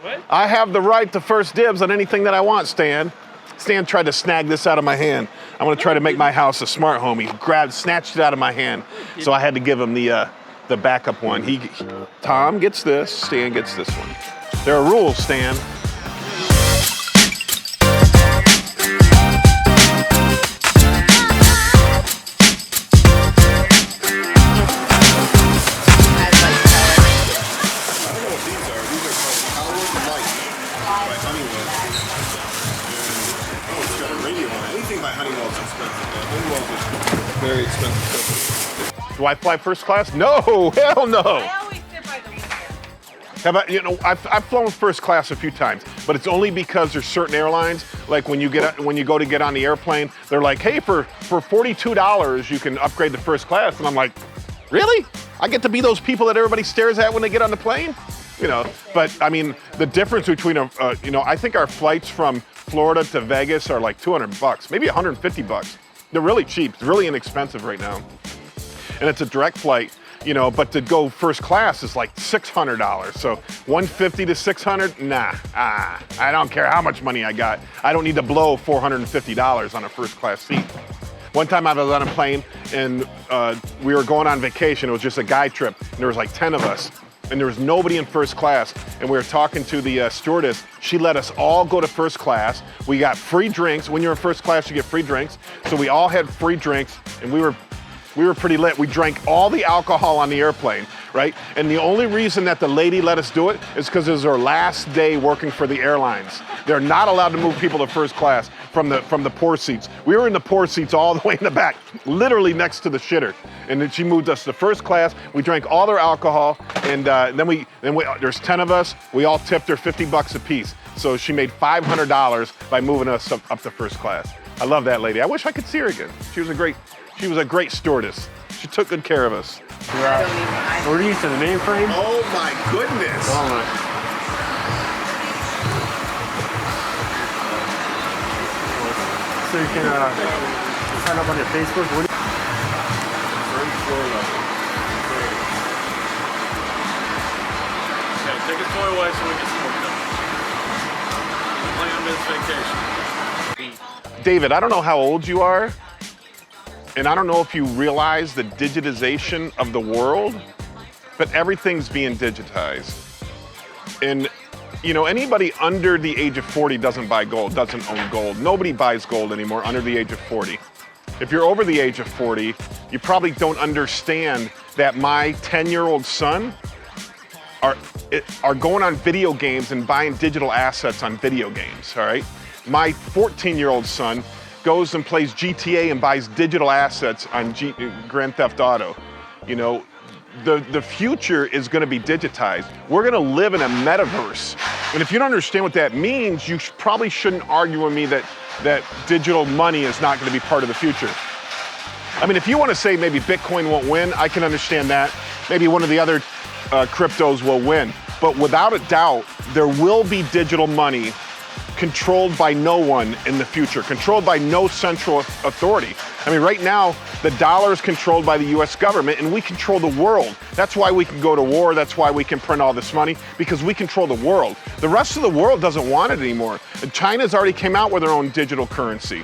What? I have the right to first dibs on anything that I want, Stan. Stan tried to snag this out of my hand. I'm gonna try to make my house a smart home. He snatched it out of my hand. So I had to give him the backup one. Tom gets this, Stan gets this one. There are rules, Stan. Very expensive company. Do I fly first class? No, hell no. I always sit by the window. I've flown first class a few times, but it's only because there's certain airlines, like when you go to get on the airplane, they're like, hey, for $42 you can upgrade to first class, and I'm like, really? I get to be those people that everybody stares at when they get on the plane? But I mean, the difference between I think our flights from Florida to Vegas are like $200, maybe $150. They're really cheap. It's really inexpensive right now. And it's a direct flight, but to go first class is like $600. So $150 to $600, nah, I don't care how much money I got. I don't need to blow $450 on a first class seat. One time I was on a plane and we were going on vacation. It was just a guy trip and there was like 10 of us. And there was nobody in first class, and we were talking to the stewardess. She let us all go to first class. We got free drinks. When you're in first class, you get free drinks. So we all had free drinks, and we were pretty lit. We drank all the alcohol on the airplane, right? And the only reason that the lady let us do it is because it was her last day working for the airlines. They're not allowed to move people to first class from the poor seats. We were in the poor seats all the way in the back, literally next to the shitter. And then she moved us to first class. We drank all their alcohol, and then there's 10 of us. We all tipped her $50 a piece. So she made $500 by moving us up to first class. I love that lady. I wish I could see her again. She was a great stewardess. She took good care of us. We're used to the mainframe. Oh my goodness. Oh my. So you can sign up on your Facebook. Okay, take his toy away so we can smoke them. Plan him his vacation. David, I don't know how old you are, and I don't know if you realize the digitization of the world, but everything's being digitized. And anybody under the age of 40 doesn't buy gold, doesn't own gold. Nobody buys gold anymore under the age of 40. If you're over the age of 40, you probably don't understand that my 10-year-old son are going on video games and buying digital assets on video games, all right? My 14-year-old son goes and plays GTA and buys digital assets on Grand Theft Auto. The future is going to be digitized. We're going to live in a metaverse. And if you don't understand what that means, you probably shouldn't argue with me that digital money is not going to be part of the future. I mean, if you want to say maybe Bitcoin won't win, I can understand that. Maybe one of the other cryptos will win. But without a doubt, there will be digital money controlled by no one in the future, controlled by no central authority. I mean, right now, the dollar is controlled by the US government and we control the world. That's why we can go to war. That's why we can print all this money, because we control the world. The rest of the world doesn't want it anymore. And China's already came out with their own digital currency,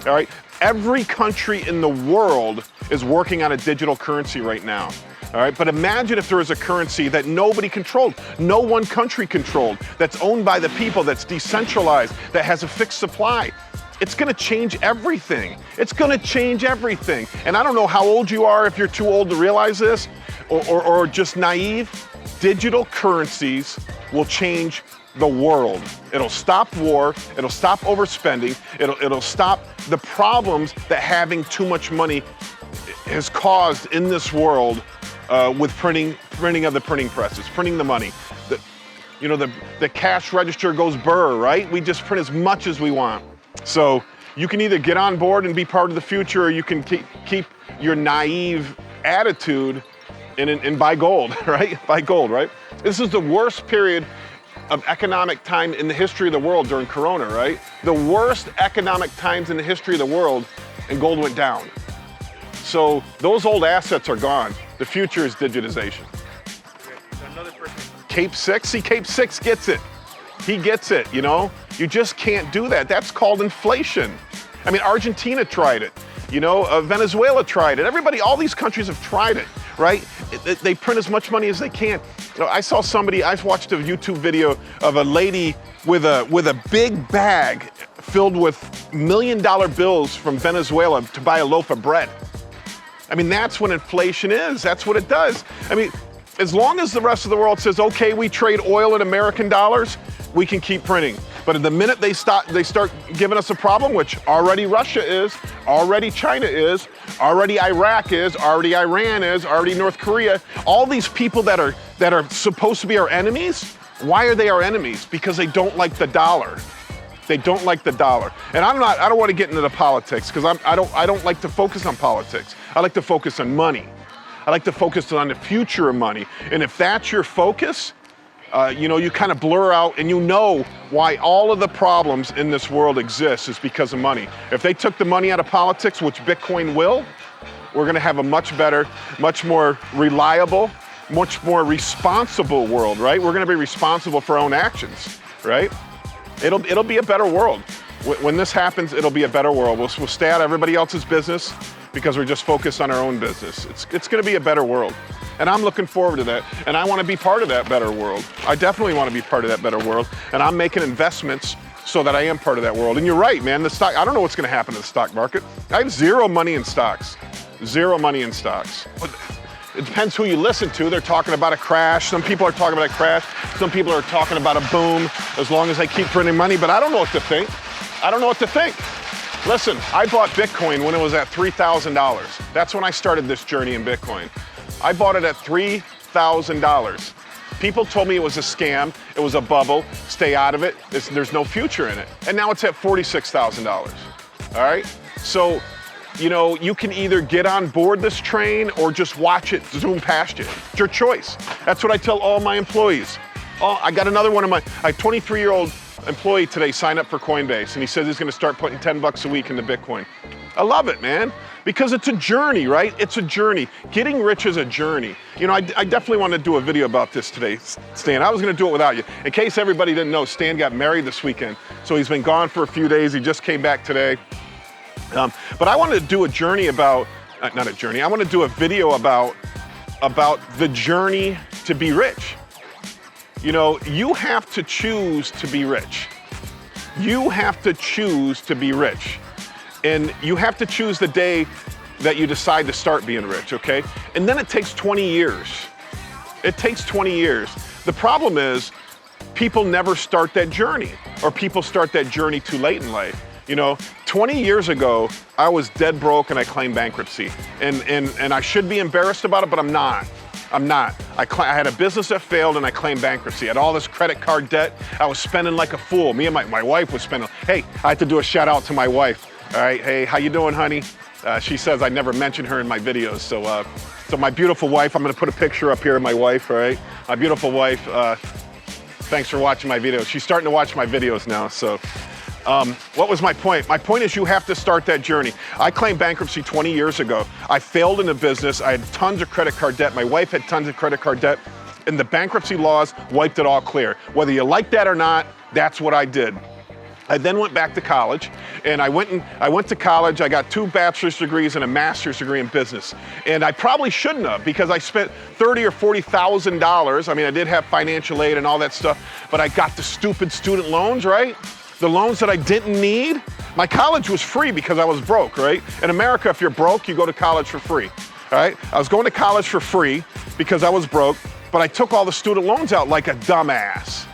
all right? Every country in the world is working on a digital currency right now. All right, but imagine if there was a currency that nobody controlled, no one country controlled, that's owned by the people, that's decentralized, that has a fixed supply. It's gonna change everything. It's gonna change everything. And I don't know how old you are, if you're too old to realize this, or just naive. Digital currencies will change the world. It'll stop war, it'll stop overspending, it'll stop the problems that having too much money has caused in this world. With printing of the printing presses, printing the money. The cash register goes burr, right? We just print as much as we want. So you can either get on board and be part of the future, or you can keep your naive attitude and buy gold, right? Buy gold, right? This is the worst period of economic time in the history of the world during Corona, right? The worst economic times in the history of the world, and gold went down. So those old assets are gone. The future is digitization. Another person. Cape 6, see, Cape 6 gets it. He gets it, you know? You just can't do that. That's called inflation. I mean, Argentina tried it. You know, Venezuela tried it. Everybody, all these countries have tried it, right? They print as much money as they can. You know, I watched a YouTube video of a lady with a big bag filled with $1 million bills from Venezuela to buy a loaf of bread. I mean, that's what inflation is. That's what it does. I mean, as long as the rest of the world says, okay, we trade oil in American dollars, we can keep printing. But the minute they start giving us a problem, which already Russia is, already China is, already Iraq is, already Iran is, already North Korea, all these people that are supposed to be our enemies, why are they our enemies? Because they don't like the dollar. They don't like the dollar. And I don't want to get into the politics because I don't like to focus on politics. I like to focus on money. I like to focus on the future of money. And if that's your focus, you know, you kind of blur out and you know why all of the problems in this world exist is because of money. If they took the money out of politics, which Bitcoin will, we're going to have a much better, much more reliable, much more responsible world, right? We're going to be responsible for our own actions, right? It'll be a better world. When this happens, it'll be a better world. We'll stay out of everybody else's business because we're just focused on our own business. It's going to be a better world. And I'm looking forward to that. And I want to be part of that better world. I definitely want to be part of that better world. And I'm making investments so that I am part of that world. And you're right, man. I don't know what's going to happen to the stock market. I have zero money in stocks. Zero money in stocks. It depends who you listen to. They're talking about a crash. Some people are talking about a crash. Some people are talking about a boom as long as they keep printing money. But I don't know what to think. I don't know what to think. Listen, I bought Bitcoin when it was at $3,000. That's when I started this journey in Bitcoin. I bought it at $3,000. People told me it was a scam, it was a bubble, stay out of it, there's no future in it. And now it's at $46,000, all right? So, you know, you can either get on board this train or just watch it zoom past you. It's your choice. That's what I tell all my employees. Oh, I got another one of my 23-year-old employee today signed up for Coinbase, and he says he's gonna start putting 10 bucks a week into Bitcoin. I love it, man, because it's a journey, right? It's a journey. Getting rich is a journey. You know, I definitely want to do a video about this today, Stan. I was gonna do it without you. In case everybody didn't know, Stan got married this weekend, so he's been gone for a few days. He just came back today. But I wanted to do a journey about, not a journey, I want to do a video about the journey to be rich. You know, you have to choose to be rich. You have to choose to be rich. And you have to choose the day that you decide to start being rich, okay? And then it takes 20 years. It takes 20 years. The problem is people never start that journey, or people start that journey too late in life. You know, 20 years ago, I was dead broke and I claimed bankruptcy. And I should be embarrassed about it, but I'm not. I'm not. I had a business that failed and I claimed bankruptcy. I had all this credit card debt. I was spending like a fool. Me and my wife was spending. Hey, I had to do a shout out to my wife. All right, hey, how you doing, honey? She says I never mention her in my videos. So my beautiful wife, I'm gonna put a picture up here of my wife, all right? My beautiful wife, thanks for watching my videos. She's starting to watch my videos now, so. What was my point? My point is you have to start that journey. I claimed bankruptcy 20 years ago. I failed in the business. I had tons of credit card debt. My wife had tons of credit card debt. And the bankruptcy laws wiped it all clear. Whether you like that or not, that's what I did. I then went back to college, and I went to college. I got 2 bachelor's degrees and a master's degree in business. And I probably shouldn't have, because I spent $30,000 or $40,000. I mean, I did have financial aid and all that stuff, but I got the stupid student loans, right? The loans that I didn't need. My college was free because I was broke, right? In America, if you're broke, you go to college for free, all right? I was going to college for free because I was broke, but I took all the student loans out like a dumbass,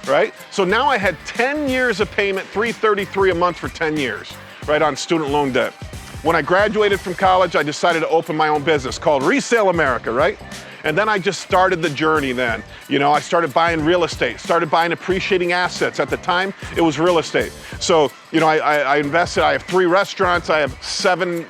right? So now I had 10 years of payment, $333 a month for 10 years, right, on student loan debt. When I graduated from college, I decided to open my own business called Resale America, right? And then I just started the journey then. You know, I started buying real estate, started buying appreciating assets. At the time, it was real estate. So, you know, I invested, I have 3 restaurants, I have seven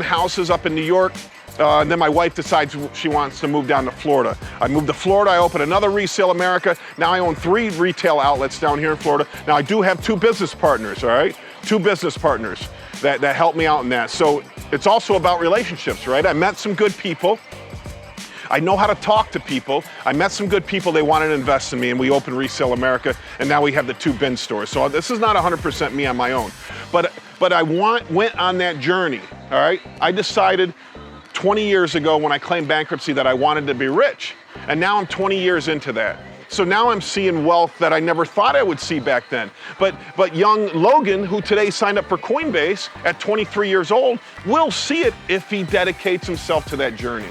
houses up in New York. And then my wife decides she wants to move down to Florida. I moved to Florida, I opened another Resale America. Now I own 3 retail outlets down here in Florida. Now I do have 2 business partners, all right? 2 business partners that help me out in that. So it's also about relationships, right? I met some good people. I know how to talk to people. I met some good people, they wanted to invest in me, and we opened Resale America, and now we have the 2 bin stores. So this is not 100% me on my own. But I went on that journey, all right? I decided 20 years ago when I claimed bankruptcy that I wanted to be rich. And now I'm 20 years into that. So now I'm seeing wealth that I never thought I would see back then. But young Logan, who today signed up for Coinbase at 23 years old, will see it if he dedicates himself to that journey.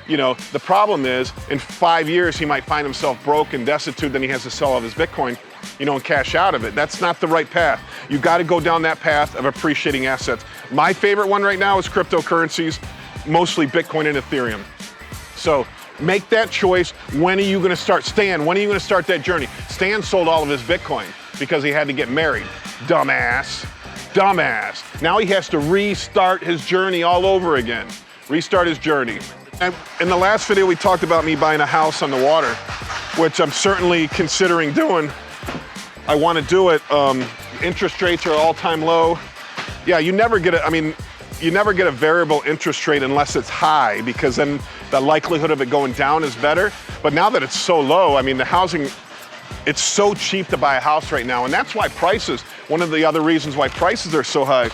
You know, the problem is in 5 years, he might find himself broke and destitute, then he has to sell all of his Bitcoin, you know, and cash out of it. That's not the right path. You got to go down that path of appreciating assets. My favorite one right now is cryptocurrencies, mostly Bitcoin and Ethereum. So make that choice. When are you going to start? Stan, when are you going to start that journey? Stan sold all of his Bitcoin because he had to get married. Dumbass. Now he has to restart his journey all over again. Restart his journey. And in the last video, we talked about me buying a house on the water, which I'm certainly considering doing. I want to do it. Interest rates are all-time low. Yeah, you never get a variable interest rate unless it's high, because then the likelihood of it going down is better. But now that it's so low, I mean, the housing, it's so cheap to buy a house right now. And that's why prices, one of the other reasons why prices are so high,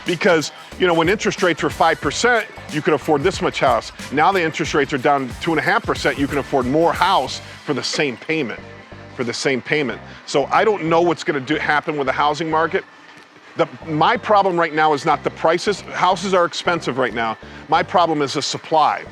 because, you know, when interest rates were 5%, you could afford this much house. Now the interest rates are down 2.5%, you can afford more house for the same payment, So I don't know what's going to happen with the housing market. My problem right now is not the prices. Houses are expensive right now. My problem is the supply.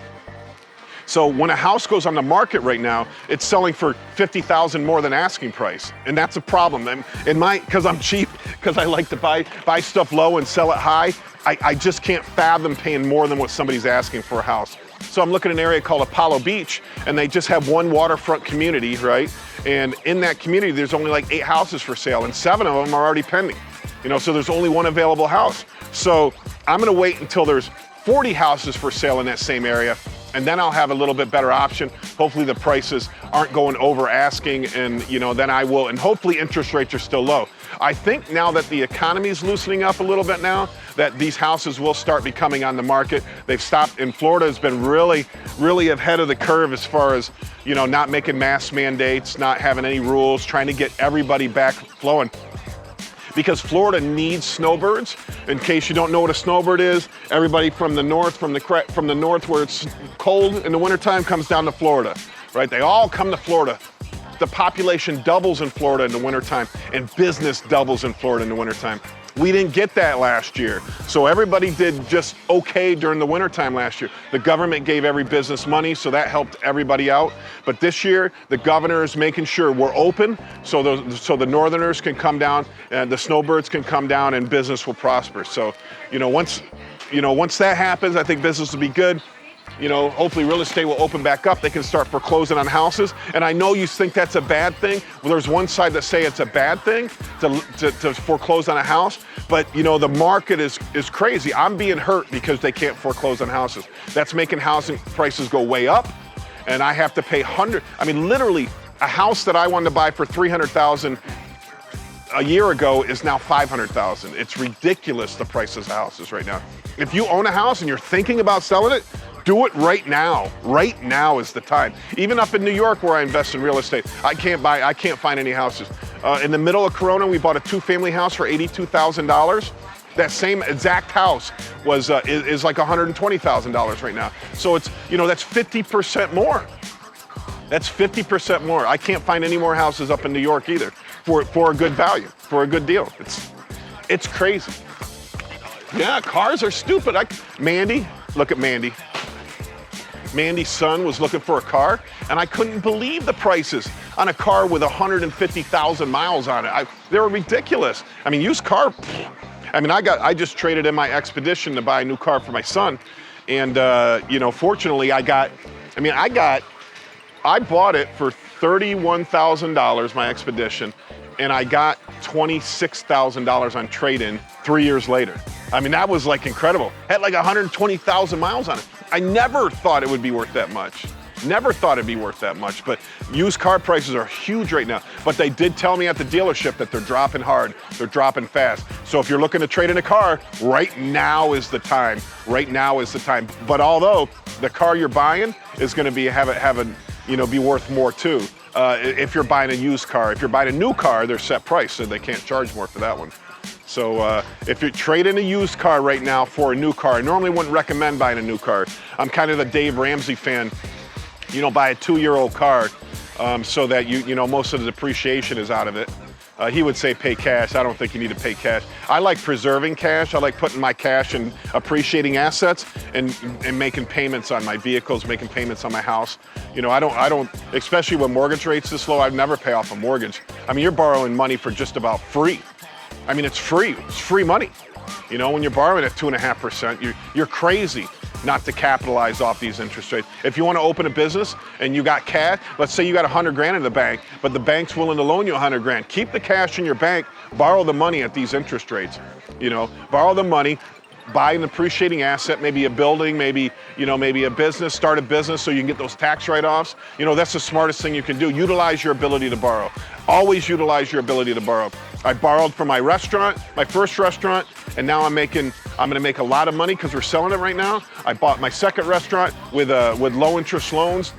So when a house goes on the market right now, it's selling for $50,000 more than asking price. And that's a problem. Because I'm cheap, because I like to buy stuff low and sell it high, I just can't fathom paying more than what somebody's asking for a house. So I'm looking at an area called Apollo Beach, and they just have one waterfront community, right? And in that community, there's only like 8 houses for sale, and 7 of them are already pending. You know, so there's only one available house. So I'm gonna wait until there's 40 houses for sale in that same area, and then I'll have a little bit better option. Hopefully the prices aren't going over asking, and you know, then I will, and hopefully interest rates are still low. I think now that the economy is loosening up a little bit now, that these houses will start becoming on the market. They've stopped, and Florida has been really ahead of the curve as far as, you know, not making mask mandates, not having any rules, trying to get everybody back flowing. Because Florida needs snowbirds. In case you don't know what a snowbird is, everybody from the north, from the north where it's cold in the wintertime comes down to Florida, right? They all come to Florida. The population doubles in Florida in the wintertime, and business doubles in Florida in the wintertime. We didn't get that last year. So everybody did just okay during the wintertime last year. The government gave every business money, so that helped everybody out. But this year, the governor is making sure we're open, so the northerners can come down, and the snowbirds can come down, and business will prosper. So, once that happens, I think business will be good. Hopefully real estate will open back up. They can start foreclosing on houses. And I know you think that's a bad thing. Well, there's one side that say it's a bad thing to foreclose on a house. But the market is crazy. I'm being hurt because they can't foreclose on houses. That's making housing prices go way up. And I have to pay literally a house that I wanted to buy for $300,000 a year ago is now $500,000. It's ridiculous, the prices of houses right now. If you own a house and you're thinking about selling it, do it right now. Right now is the time. Even up in New York where I invest in real estate, I can't find any houses. In the middle of Corona, we bought a 2-family house for $82,000. That same exact house is like $120,000 right now. So it's, that's 50% more. That's 50% more. I can't find any more houses up in New York either for a good value, for a good deal. It's crazy. Yeah, cars are stupid. Mandy, look at Mandy. Mandy's son was looking for a car, and I couldn't believe the prices on a car with 150,000 miles on it. They were ridiculous. Used car. I just traded in my Expedition to buy a new car for my son, and fortunately, I bought it for $31,000, my Expedition, and I got $26,000 on trade-in 3 years later. That was incredible. Had 120,000 miles on it. I never thought it would be worth that much. Never thought it'd be worth that much, but used car prices are huge right now. But they did tell me at the dealership that they're dropping hard, they're dropping fast. So if you're looking to trade in a car, right now is the time. Right now is the time. But although the car you're buying is going to be be worth more too. If you're buying a used car, if you're buying a new car, they're set price, so they can't charge more for that one. So if you're trading a used car right now for a new car, I normally wouldn't recommend buying a new car. I'm kind of the Dave Ramsey fan. Buy a 2-year-old car so that most of the depreciation is out of it. He would say pay cash. I don't think you need to pay cash. I like preserving cash. I like putting my cash in appreciating assets and making payments on my vehicles, making payments on my house. I don't, especially when mortgage rates this low, I'd never pay off a mortgage. I mean, you're borrowing money for just about free. I mean, it's free. It's free money. When you're borrowing at 2.5%, you're crazy not to capitalize off these interest rates. If you want to open a business and you got cash, let's say you got 100 grand in the bank, but the bank's willing to loan you 100 grand. Keep the cash in your bank, borrow the money at these interest rates. Borrow the money, buy an appreciating asset, maybe a building, maybe a business, start a business so you can get those tax write-offs. That's the smartest thing you can do. Utilize your ability to borrow. Always utilize your ability to borrow. I borrowed for my restaurant, my first restaurant, and now I'm going to make a lot of money because we're selling it right now. I bought my second restaurant with low interest loans.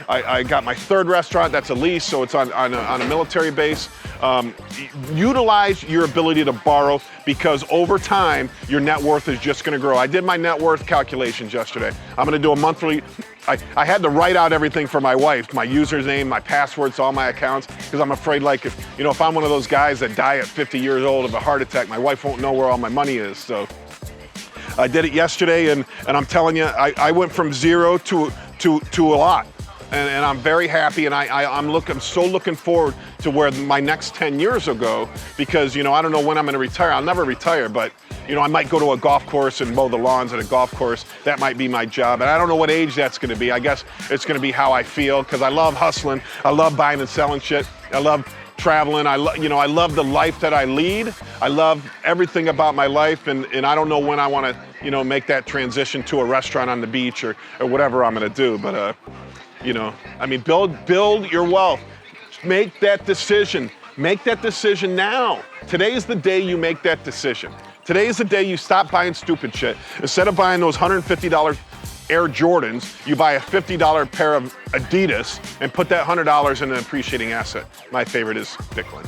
I got my third restaurant, that's a lease, so it's on a military base. Utilize your ability to borrow because over time, your net worth is just gonna grow. I did my net worth calculations yesterday. I'm gonna do a monthly, I had to write out everything for my wife, my username, my passwords, all my accounts, because I'm afraid if I'm one of those guys that die at 50 years old of a heart attack, my wife won't know where all my money is. So I did it yesterday and I'm telling you, I went from zero to a lot. And I'm very happy, and I'm so looking forward to where my next 10 years will go because, I don't know when I'm gonna retire. I'll never retire, but, I might go to a golf course and mow the lawns at a golf course. That might be my job, and I don't know what age that's gonna be. I guess it's gonna be how I feel because I love hustling. I love buying and selling shit. I love traveling. I love the life that I lead. I love everything about my life, and I don't know when I wanna, make that transition to a restaurant on the beach or whatever I'm gonna do, but, build your wealth. Make that decision. Make that decision now. Today is the day you make that decision. Today is the day you stop buying stupid shit. Instead of buying those $150 Air Jordans, you buy a $50 pair of Adidas and put that $100 in an appreciating asset. My favorite is Bitcoin.